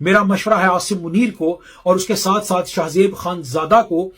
میرا مشورہ ہے عاصم منیر کو اور اس کے ساتھ ساتھ شہزیب خان زادہ کو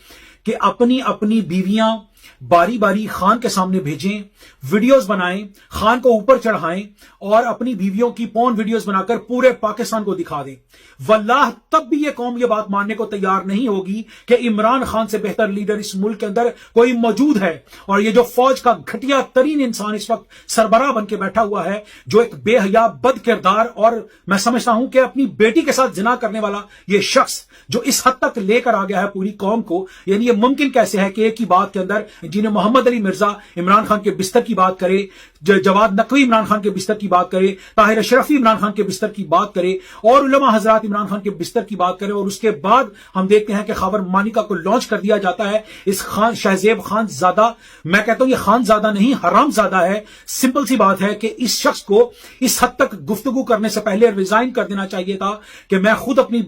کہ اپنی اپنی بیویاں باری باری خان کے سامنے بھیجیں، ویڈیوز بنائیں، خان کو اوپر چڑھائیں اور اپنی بیویوں کی پون ویڈیوز بنا کر پورے پاکستان کو دکھا دیں۔ واللہ تب بھی یہ قوم یہ بات ماننے کو تیار نہیں ہوگی کہ عمران خان سے بہتر لیڈر اس ملک کے اندر کوئی موجود ہے، اور یہ جو فوج کا گھٹیا ترین انسان اس وقت سربراہ بن کے بیٹھا ہوا ہے، جو ایک بے حیا بد کردار اور میں سمجھتا ہوں کہ اپنی بیٹی کے ساتھ زنا کرنے والا یہ شخص جو اس حد تک لے کر آ گیا ہے پوری قوم کو، یعنی یہ ممکن کیسے ہے کہ ایک ہی بات کے اندر جنہیں محمد علی مرزا عمران خان کے بستر کی بات کرے، جواد نقوی عمران خان کے بستر کی بات کرے، طاہر اشرفی عمران خان کے بستر کی بات کرے اور علماء حضرات عمران خان کے بستر کی بات کرے، اور اس کے بعد ہم دیکھتے ہیں کہ خاور مانیکا کو لانچ کر دیا جاتا ہے۔ اس شہزیب خان زادہ، میں کہتا ہوں یہ خان زادہ نہیں حرام زادہ ہے۔ سمپل سی بات ہے کہ اس شخص کو اس حد تک گفتگو کرنے سے پہلے ریزائن کر دینا چاہیے تھا کہ میں خود اپنی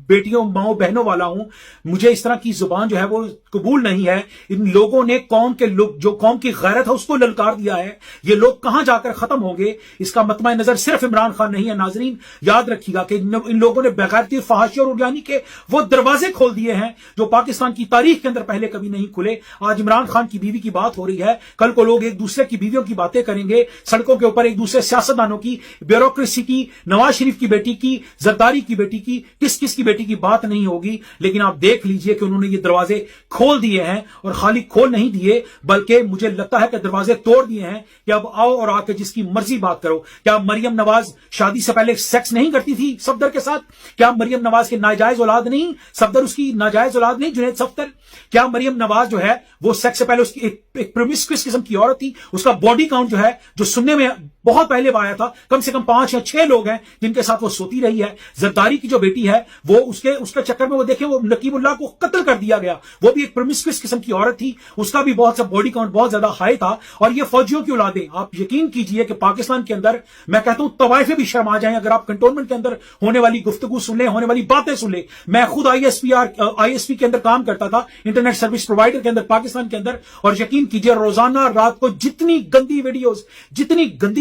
بیٹیوں ماؤں بہنوں والا ہوں، مجھے اس طرح کی زبان جو ہے وہ قبول نہیں ہے۔ ان لوگوں نے قوم کے لوگ جو قوم کی غیرت ہے اس کو للکار دیا ہے، یہ لوگ کہاں جا کر ختم ہوں گے اس کا مطمع نظر صرف عمران خان نہیں ہے۔ ناظرین یاد رکھیے گا کہ ان لوگوں نے بغیرتی، فحاشی اور اریانی کے وہ دروازے کھول دیے ہیں جو پاکستان کی تاریخ کے اندر پہلے کبھی نہیں کھلے۔ آج عمران خان کی بیوی کی بات ہو رہی ہے، کل کو لوگ ایک دوسرے کی بیویوں کی باتیں کریں گے، سڑکوں کے اوپر ایک دوسرے سیاستدانوں کی، بیوروکریسی کی، نواز شریف کی بیٹی کی، زرداری کی بیٹی کی، کس کس کی بیٹی کی بات نہیں ہوگی۔ لیکن آپ دیکھ لیجئے کہ انہوں نے یہ دروازے کھول دیے ہیں، اور خالی کھول نہیں دیے بلکہ مجھے لگتا ہے کہ دروازے توڑ دیے ہیں کہ اب آؤ اور آ کے جس کی مرضی بات کرو۔ کیا مریم نواز شادی سے پہلے سیکس نہیں کرتی تھی صفدر کے ساتھ؟ کیا مریم نواز کے ناجائز اولاد نہیں؟ صفدر اس کی ناجائز اولاد نہیں؟ جنید صفدر، کیا مریم نواز جو ہے وہ سیکس سے پہلے اس کی ایک پرومسکوس قسم کی عورت تھی؟ اس کا باڈی کاؤنٹ جو ہے جو سننے میں بہت پہلے آیا تھا، کم سے کم 5 یا 6 لوگ ہیں جن کے ساتھ وہ سوتی رہی ہے۔ زرداری کی جو بیٹی ہے وہ اس کے چکر میں وہ دیکھیں وہ نقیب اللہ کو قتل کر دیا گیا، وہ بھی ایک پرومسکوس قسم کی عورت تھی، اس کا بھی بہت سا باڈی کاؤنٹ بہت زیادہ ہائی تھا۔ اور یہ فوجیوں کی اولادیں، آپ یقین کیجئے کہ پاکستان کے اندر میں کہتا ہوں طوائفیں بھی شرما جائیں اگر آپ کنٹونمنٹ کے اندر ہونے والی گفتگو سن لیں، ہونے والی باتیں سن لیں۔ میں خود آئی ایس پی کے اندر کام کرتا تھا، انٹرنیٹ سروس پرووائڈر کے اندر پاکستان کے اندر، اور یقین کیجئے روزانہ رات کو جتنی گندی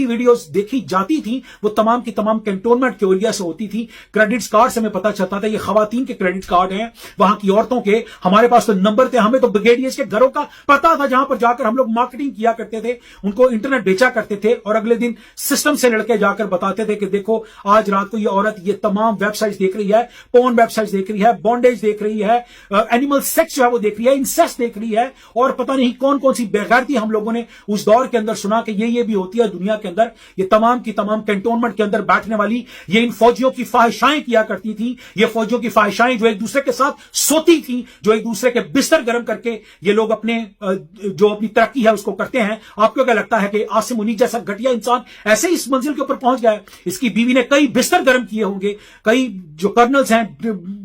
ویڈیوز دیکھی جاتی تھیں وہ تمام کی تمام کنٹونمنٹ کے ایریا سے ہوتی تھی۔ کریڈٹس کارڈ سے ہمیں پتہ چلتا تھا یہ خواتین کے کریڈٹ کارڈ ہیں، وہاں کی عورتوں کے، ہمارے پاس تو نمبر تھے، ہمیں تو بریگیڈیئرز کے گھروں کا پتہ تھا جہاں پر جا کر ہم لوگ مارکیٹنگ کیا کرتے تھے، ان کو انٹرنیٹ بیچا کرتے تھے، اور اگلے دن سسٹم سے لڑکے جا کر بتاتے تھے کہ دیکھو آج رات کو یہ عورت یہ تمام ویب سائٹس دیکھ رہی ہے، پون ویب سائٹس دیکھ رہی ہے، بونڈیج دیکھ رہی ہے، اینیمل سیکس جو ہے وہ دیکھ رہی ہے، انسیسٹ دیکھ رہی ہے، اور پتہ نہیں کون کون سی بےغیرتی ہم لوگوں نے اس دور کے اندر سنا کہ یہ بھی ہوتی ہے دنیا کے اندر۔ یہ تمام کی تمام کنٹونمنٹ کے اندر بیٹھنے والی یہ ان فوجیوں کی فحاشائیں کیا کرتی تھیں، یہ فوجیوں کی فحاشائیں جو ایک دوسرے کے ساتھ سوتی تھیں، جو ایک دوسرے کے بستر گرم کر کے یہ لوگ اپنے جو اپنی ترقی ہے اس کو کرتے ہیں۔ آپ کو کیا لگتا ہے کہ عاصم منیر جیسا گھٹیا انسان ایسے اس منزل کے اوپر پہنچ گیا ہے؟ اس کی بیوی نے کئی بستر گرم کیے ہوں گے، کئی جو کرنلز ہیں،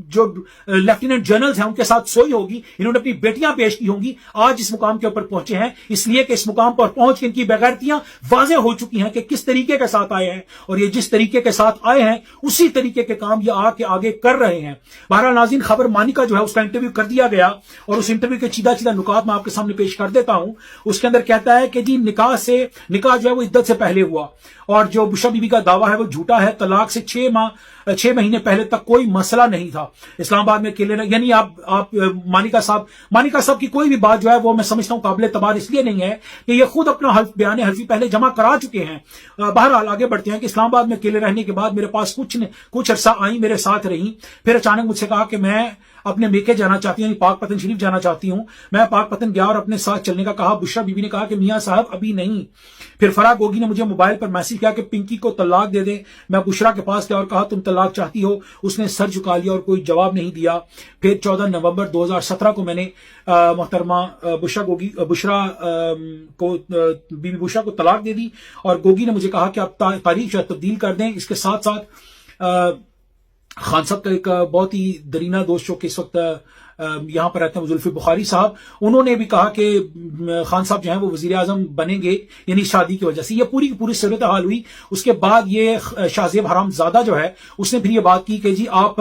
جو لیفٹیننٹ جنرلز ہیں ان کے ساتھ سوئی ہوگی، انہوں نے اپنی بیٹیاں پیش کی ہوں گی، آج اس مقام کے اوپر پہنچے ہیں اس لیے کہ اس مقام پر پہنچ کے ان کی بغیرتیاں واضح ہو چکی ہیں کہ کس طریقے کے ساتھ آئے ہیں، اور یہ جس طریقے کے ساتھ آئے ہیں اسی طریقے کے کام یہ آگے کر رہے ہیں۔ بہرحال ناظرین، خبر مانیکا جو ہے اس کا انٹرویو کر دیا گیا، اور اس انٹرویو کے چیدہ نکات میں آپ کے سامنے پیش کر دیتا ہوں۔ اس کے اندر کہتا ہے کہ جی نکاح جو ہے وہ عدت سے پہلے ہوا، اور جو بشرا بی بی کا دعویٰ ہے وہ جھوٹا ہے، طلاق سے 6 مہینے پہلے تک کوئی مسئلہ نہیں تھا اسلام آباد میں اکیلے، یعنی آپ مانیکا صاحب کی کوئی بھی بات جو ہے وہ میں سمجھتا ہوں قابل اعتبار اس لیے نہیں ہے کہ یہ خود اپنا بیان حلفی پہلے جمع کرا چکے ہیں۔ بہرحال آگے بڑھتے ہیں کہ اسلام آباد میں اکیلے رہنے کے بعد میرے پاس کچھ عرصہ آئیں، میرے ساتھ رہیں، پھر اچانک مجھ سے کہا کہ میں اپنے میکے جانا چاہتی ہوں، یعنی پاک پتن شریف جانا چاہتی ہوں۔ میں پاک پتن گیا اور اپنے ساتھ چلنے کا کہا۔ بشرا بی بی نے کہا کہ میاں صاحب ابھی نہیں۔ پھر فرا گوگی نے مجھے موبائل پر میسج کیا کہ پنکی کو طلاق دے دیں۔ میں بشرا کے پاس گیا اور کہا تم طلاق چاہتی ہو؟ اس نے سر جھکا لیا اور کوئی جواب نہیں دیا۔ پھر 14 نومبر 2017 کو میں نے محترمہ بشرا کو طلاق دے دی، اور گوگی نے مجھے کہا کہ آپ تاریخ تبدیل کر دیں۔ اس کے ساتھ ساتھ خان صاحب کا ایک بہت ہی درینہ دوست جو کہ اس وقت یہاں پر رہتے ہیں، زلفی بخاری صاحب، انہوں نے بھی کہا کہ خان صاحب جو ہیں وہ وزیر اعظم بنیں گے، یعنی شادی کی وجہ سے۔ یہ پوری کی پوری صورتحال ہوئی۔ اس کے بعد یہ شہزیب حرام زادہ جو ہے اس نے پھر یہ بات کی کہ جی آپ